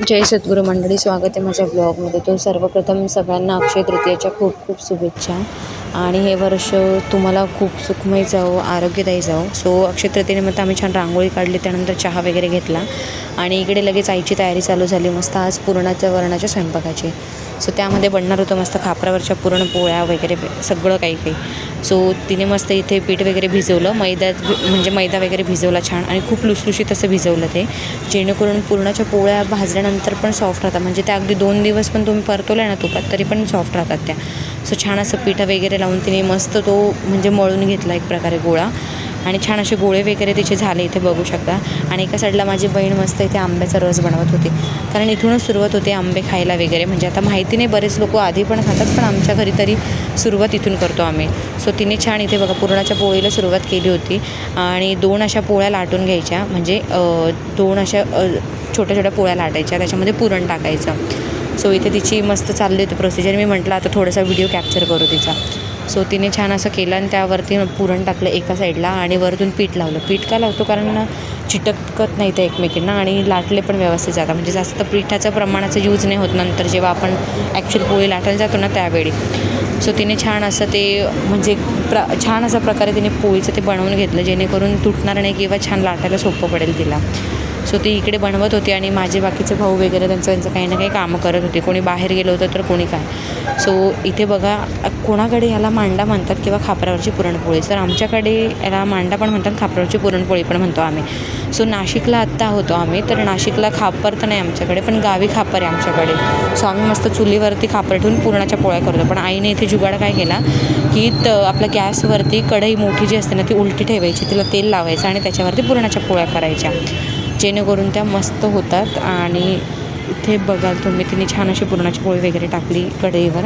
जय सद्गुरू मंडळी, स्वागत आहे माझ्या ब्लॉगमध्ये. तो सर्वप्रथम सगळ्यांना अक्षय तृतीयेच्या खूप खूप शुभेच्छा. आणि हे वर्ष तुम्हाला खूप सुखमय जावो, आरोग्यदायी जावो. सो अक्षय तृतीयेनिमित्त आम्ही छान रांगोळी काढली, त्यानंतर चहा वगैरे घेतला आणि इकडे लगेच आईची तयारी चालू झाली. मस्त आज पुरणाच्या वरणाच्या स्वयंपाकाची. सो त्यामध्ये बनणार होतं मस्त खापरावरच्या पुरणपोळ्या वगैरे सगळं काही काही. सो तिने मस्त इथे पीठ वगैरे भिजवलं, मैदा वगैरे भिजवला छान आणि खूप लुसलुशीत असं भिजवलं ते, जेणेकरून पुरणाच्या पोळ्या भाजल्यानंतर पण सॉफ्ट राहतात. म्हणजे त्या अगदी 2 दिवस पण तुम्ही परतवल्या ना तुपात तरी पण सॉफ्ट राहतात त्या. सो छान असं पीठ वगैरे लावून तिने मस्त तो म्हणजे मळून घेतला एक प्रकारे गोळा आणि छान असे गोळे वगैरे तिचे झाले, इथे बघू शकता. आणि एका साईडला माझी बहीण मस्त इथे आंब्याचा रस बनवत होती, कारण इथूनच सुरुवात होते आंबे खायला वगैरे. म्हणजे आता माहिती नाही, बरेच लोक आधी पण खातात, पण आमच्या घरी तरी सुरुवात इथून करतो आम्ही. सो तिने छान इथे बघा पुरणाच्या पोळीला सुरुवात केली होती आणि 2 अशा पोळ्या लाटून घ्यायच्या. म्हणजे 2 अशा छोट्या छोट्या पोळ्या लाटायच्या, त्याच्यामध्ये पुरण टाकायचं. सो इथे तिची मस्त चालली होती प्रोसिजर. मी म्हटलं आता थोडासा व्हिडिओ कॅप्चर करू तिचा. सो तिने छान असं केलं आणि त्यावरती पुरण टाकलं एका साईडला आणि वरतून पीठ लावलं. पीठ का लावतो, कारण चिटकत नाही ते एकमेकींना आणि लाटले पण व्यवस्थित जातात. म्हणजे जास्त पिठाचं प्रमाणाचं यूज नाही होत नंतर जेव्हा आपण ॲक्च्युअल पोळी लाटायला जातो ना त्यावेळी. सो तिने छान असं ते म्हणजे छान अशा प्रकारे तिने पोळीचं ते बनवून घेतलं, जेणेकरून तुटणार नाही किंवा छान लाटायला सोपं पडेल तिला. सो ती इकडे बनवत होती आणि माझे बाकीचे भाऊ वगैरे त्यांचं काही ना काही कामं करत होते. कोणी बाहेर गेलं होतं तर कोणी काय. सो इथे बघा, कोणाकडे याला मांडा म्हणतात किंवा खापरावरची पुरणपोळी. तर आमच्याकडे याला मांडा पण म्हणतात, खापरावरची पुरणपोळी पण म्हणतो आम्ही. सो नाशिकला आत्ता होतो आम्ही, तर नाशिकला खापर तर नाही आमच्याकडे, पण गावी खापर आहे आमच्याकडे. सो आम्ही मस्त चुलीवरती खापर ठेवून पुरणाच्या पोळ्या करतो. पण आईने इथे जुगाड काय केला की आपल्या गॅसवरती कढई मोठी जी असते ना ती उलटी ठेवायची, तिला तेल लावायचं आणि त्याच्यावरती पुरणाच्या पोळ्या करायच्या, जेणेकरून त्या मस्त होतात. आणि इथे बघाल तुम्ही तिने छान अशी पुरणाची पोळी वगैरे टाकली कढईवर.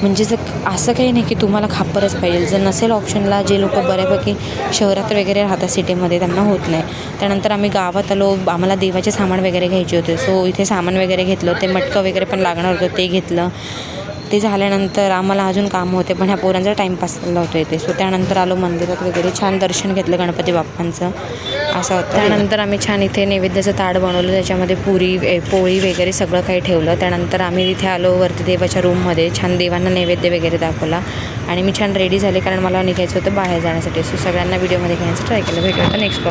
म्हणजे असं काही नाही की तुम्हाला खापरच पाहिजे. जर नसेल ऑप्शनला, जे लोक बऱ्यापैकी शहरात वगैरे राहतात सिटीमध्ये त्यांना होत नाही. त्यानंतर आम्ही गावात आलो, आम्हाला देवाचे सामान वगैरे घ्यायचे होते. सो इथे सामान वगैरे घेतलं, ते मटकं वगैरे पण लागणार होतं ते घेतलं. ते झाल्यानंतर आम्हाला अजून कामं होते, पण ह्या पोरांचा टाईमपास चालला होतो इथे. सो त्यानंतर आलो मंदिरात वगैरे, छान दर्शन घेतलं गणपती बाप्पांचं असं होतं. त्यानंतर आम्ही छान इथे नैवेद्याचं ताट बनवलं, त्याच्यामध्ये पोळी वगैरे सगळं काही ठेवलं. त्यानंतर आम्ही इथे आलो वरती देवाच्या रूममध्ये, छान देवांना नैवेद्य वगैरे दाखवला आणि मी छान रेडी झाले, कारण मला निघायचं होतं बाहेर जाण्यासाठी. सो सगळ्यांना व्हिडिओमध्ये घेण्याचं ट्राय केलं. भेटू आता नेक्स्ट